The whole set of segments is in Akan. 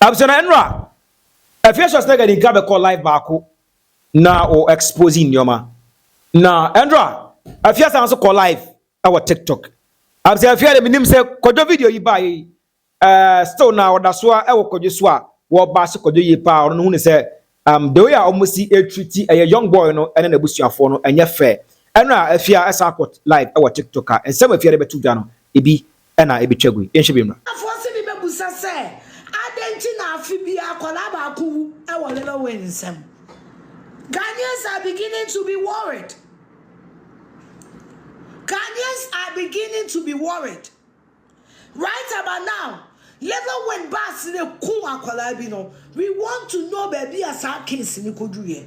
absena enra afia so snega di gabe call live baako na o exposing nyoma na enra afia san so call live our TikTok absena afia de minim se kojo video yi ba yi still na odaso a kojo so a wo ba se kojo yi pa no hu ne se the way I almost see a treaty a young boy no and then a bush for no and fair enra afia asa call live our TikTok and some afia de betu dano ebi na ebi chegui enshibimra afose bi mebusa se adenti na afibia akola ba ku e wo Lil Wayne nsem. Ghanaians are beginning to be worried. Ghanaians are beginning to be worried. Right about now, Lil Wayne bass ne ku akola bi no. We want to know baby as our case ni kodu ye.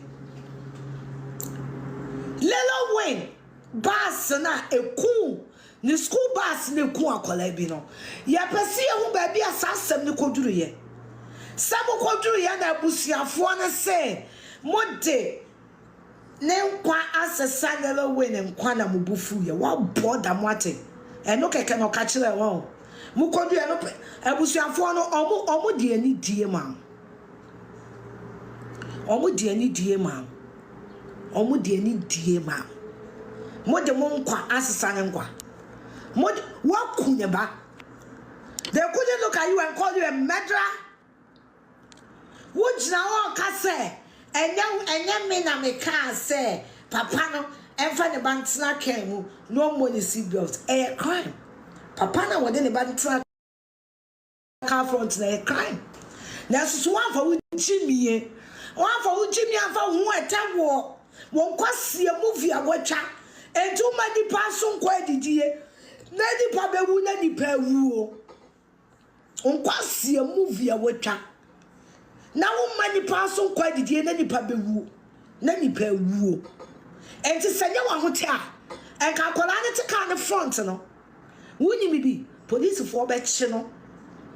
Lil Wayne bass na eku ni school bus ne ku akola bi no ya pese hu ba bi asasem ne koduru ye samo koduru ye na busuafo na se mode ne nkwa asesa Lil Wayne nkwa na mubufu ye wa boda mwate eno keke no ka kire won mu kodu ye no abusuafo no omo de ani die ma omo de ani die ma omo de ani die ma mode mo nkwa asesa ne nkwa what kunyeba? They couldn't look at you and call you a murderer. Would now say and young men are make car say Papa no and find a bank snack came no money seatbelt a crime. Papa no within a bank snack car front a crime. That's one for Jimmy, one for Jimmy and for who at that war won't see a movie a watcher and too many person quite the Nadi pabewu nadi pewu. Unkwasi a movie a watcha. Now many person quite the day nadi pabewu. Nadi pewu. And to send you a hotel. And Kakolana to kind of front, no. Wouldn't you be police for bet channel?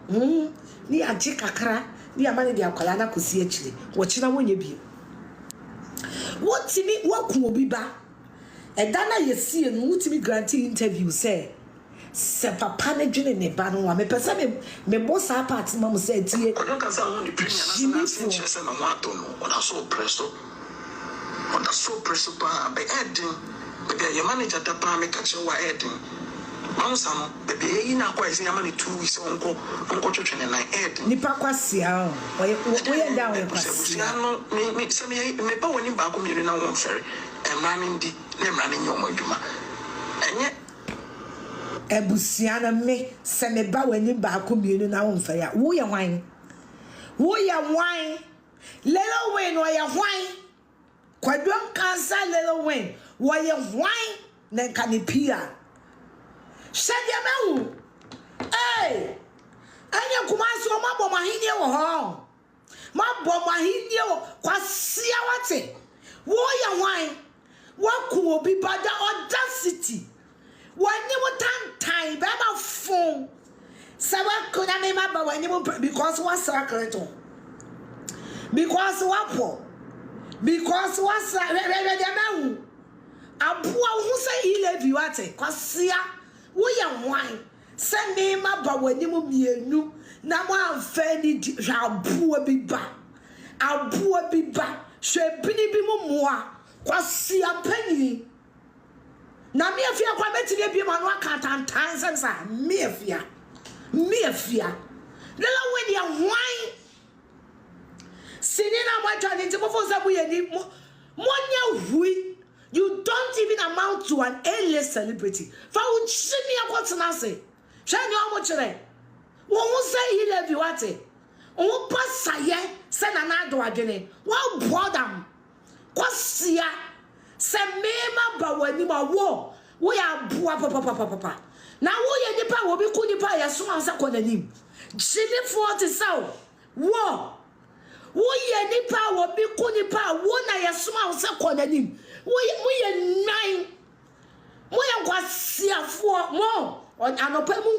Ni a jikakra, ni a man de Akolana could see actually. Watching a when you be. What to me, what will be back? And then I see and what to me granting interview say. Se papa ne dwene ne ba no me pese me boss apart mama say tie I don't can say on the premier na say na ho ato no ona so presso pa be edin be your manager da pa me ka che wa edin mansa no be yi na kwa isi yamani 2 weeks onko twetwe na edin nipa kwasia o ye down we kwasia no me se me ba woni ba ko mi na won fere emra ne ndi na emra ne nyom adwuma enye ebusiana me se me ba wani ba ko mienu na won fa ya wo ya wan Lil Wayne wo ya hwan kwadwon kansa Lil Wayne wo ya hwan na kanipia shedia mewu anya kumasi o mabo mahini wo ho mabo mahini wo kwasia wate wo ya hwan wo ku obi bada audacity when you time baba phone sawa kuna me maba when you because what secret because what ready abu who say he love you ate kwasia wo ya wan send me maba when you mienu na mo amfa ni abu bi ba hwe bini bi mu moa kwasia panyi na me afia kwa betire bi ma no aka tantan sensa me afia Lil Wayne ya hwan sinina mo atwa nti mo fo sabu ye ni monya hui you don't even amount to an A-list celebrity fa wo chimi akotena se hwe ni o mo kire wo hu say he love you ate o pasaye se na na do adwene wo bodam kwasia se mema ba wani ma wo ya bua papa na wo ye nipa wo bi ku nipa ya so ansa konanim jini 40 saw wo ye nipa wo bi ku nipa wo na ya so ansa konanim wo ye nine mo ya kwasiafo mo anopa mu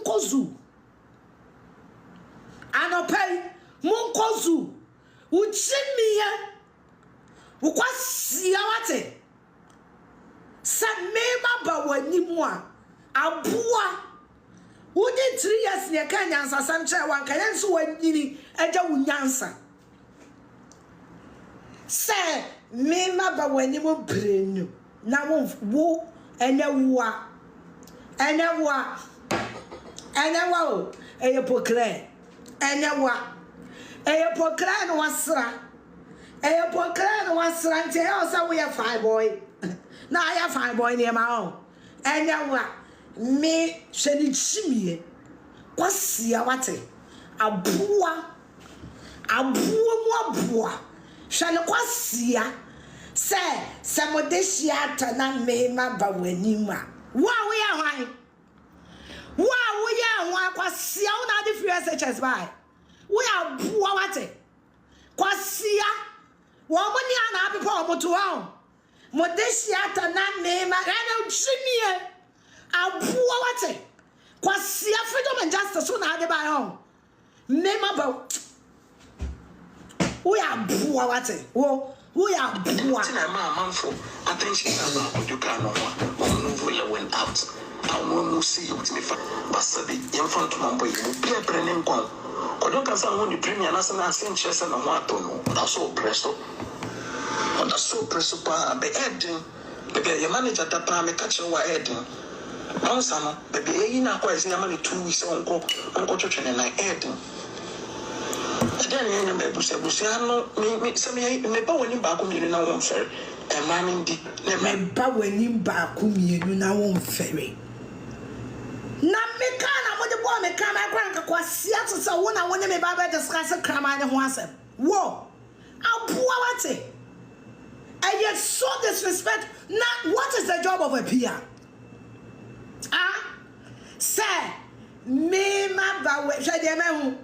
nkozu uchimiye ukwasia wate sa mema ba wani mu a abua wodi 3 years ne ka nyansa sanche wan ka yenso wanyini eja wunyansa se me ma ba wani mo brenu na wo enewa o eyepokre no wasra nti e o sa we fine boy na I fine boy ne ma o enewa me hweli chimie kwasia wate aboa hwele kwasia se modeshia ta na me ma ba wani ma wa we ya hwan kwasia una de free SHS by we aboa wate kwasia wo mo ni ana apepa omoto wa modeshia ta na me ma na chimie aboa wate kwasia freedom and justice una de by on me ma ba we aboa wate we aboa tina ma manfo attention about what you can know move went out I will see you to me basabi yemfa to mambo you be branding kon kodo kan san woni premier na san asen chese na ho atono da so presso pa be edin be your manager da pa me catch wa edin onsa no be eyi na kwa esi na 2 weeks onko twetwe na edin then you me busa no me se me ba woni ba ko mi na won fere e ma me ndi me ba woni ba ko mi na won fere na me kana mo de bo me kana kwanka kwasia to say wona woni me ba discuss krama ne ho asem wo aboa wate and yet so disrespect. Now what is the job of a PR? Say me ma ba we hwede me hu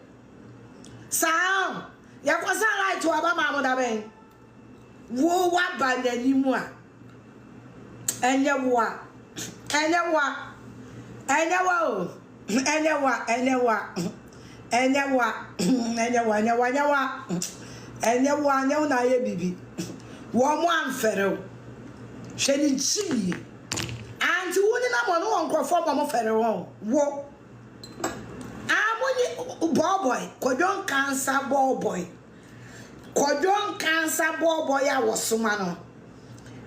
sa ya kwasa right to aba ma mo da ben wo wa ba nani mu a enye wa na ye bibi wo mo amfere hweli chimie anti woni na mo no nkrofo mo fere won wo amoni boy kodon cancer boy ya wosoma no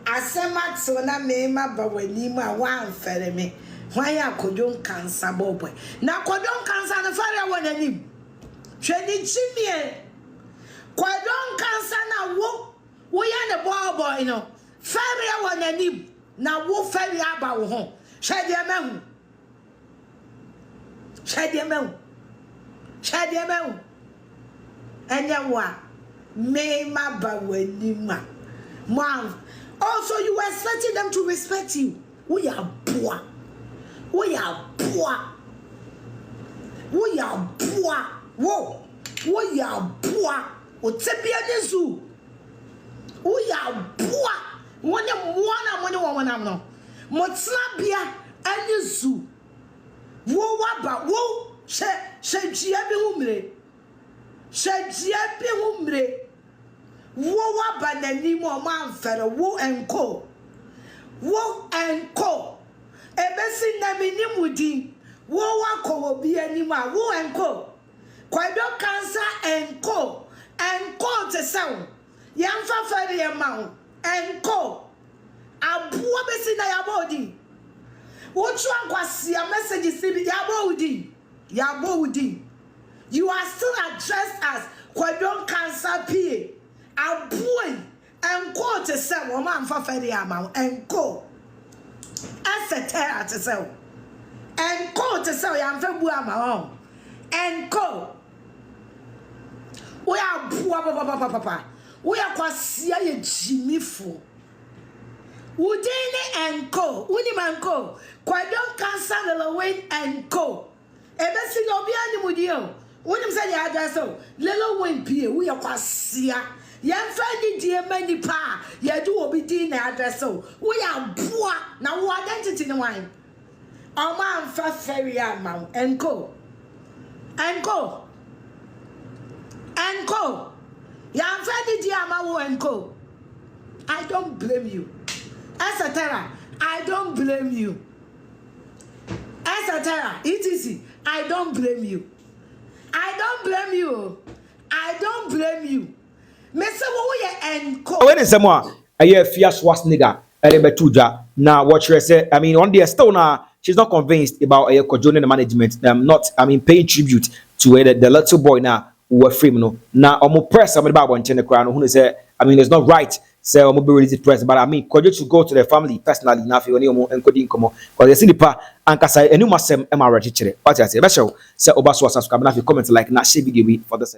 asema tso na me ma ba wani ma wa amfere me hwan ya kodon cancer boy na kodon cancer na fare wonani hweli chimie kodon cancer na wo ya ne boy no fare ya wonani na wo fare aba wo ho hwede mehu enya wa me ma ba wani ma mom also you were expecting them to respect you we are poor wo ya poor o tebia nezu wo ya poor wona wona no motsna bia anezu wo waba wo shejia bi humre wo waba nani mo manfere wo enko ebesi na minimudi wo wako obi anima wo enko kwado cancer enko te sawo yamfa fere yamawo enko abuo besi na yabodi what you kwasia message sibi yabodi you are still addressed as kwadon cancer pa abuo enko te say wo man fa fere ama enko asetera te say enko te say yamfa bu ama o enko we abuo papa we kwasia ye jimifo Udini enko, unimanko, kwadon cancer Lil Wayne enko. Ebesi no bia ni mudio. Unim say the address so. Lil Wayne pie, we yakwasia. Yemfa ni die mani pa. Yedu obi di na address so. We aboa na wo identity ni wan. Oma amfa feri ama enko. Yemfa ni di ama wo enko. I don't blame you. Esatera, I don't blame you. Esatera, ETC, I don't blame you. blame you. Me say wo ye enko. When is someone a year fierce was nigga, Elebetuja. Now, what you say, I mean, on the still now, she's not convinced about a joining the management. Not, I mean, paying tribute to the little boy now who were free. No, now, I'm press somebody about one channel crown who say, I mean, it's not right. So I'm be released press, but I mean, could you to go to the family personally now if you want to encoding come on? Because you see the pa and kasa enu masem MRT chere. What I say, special say obaso subscribe now if you comment like na share video for this.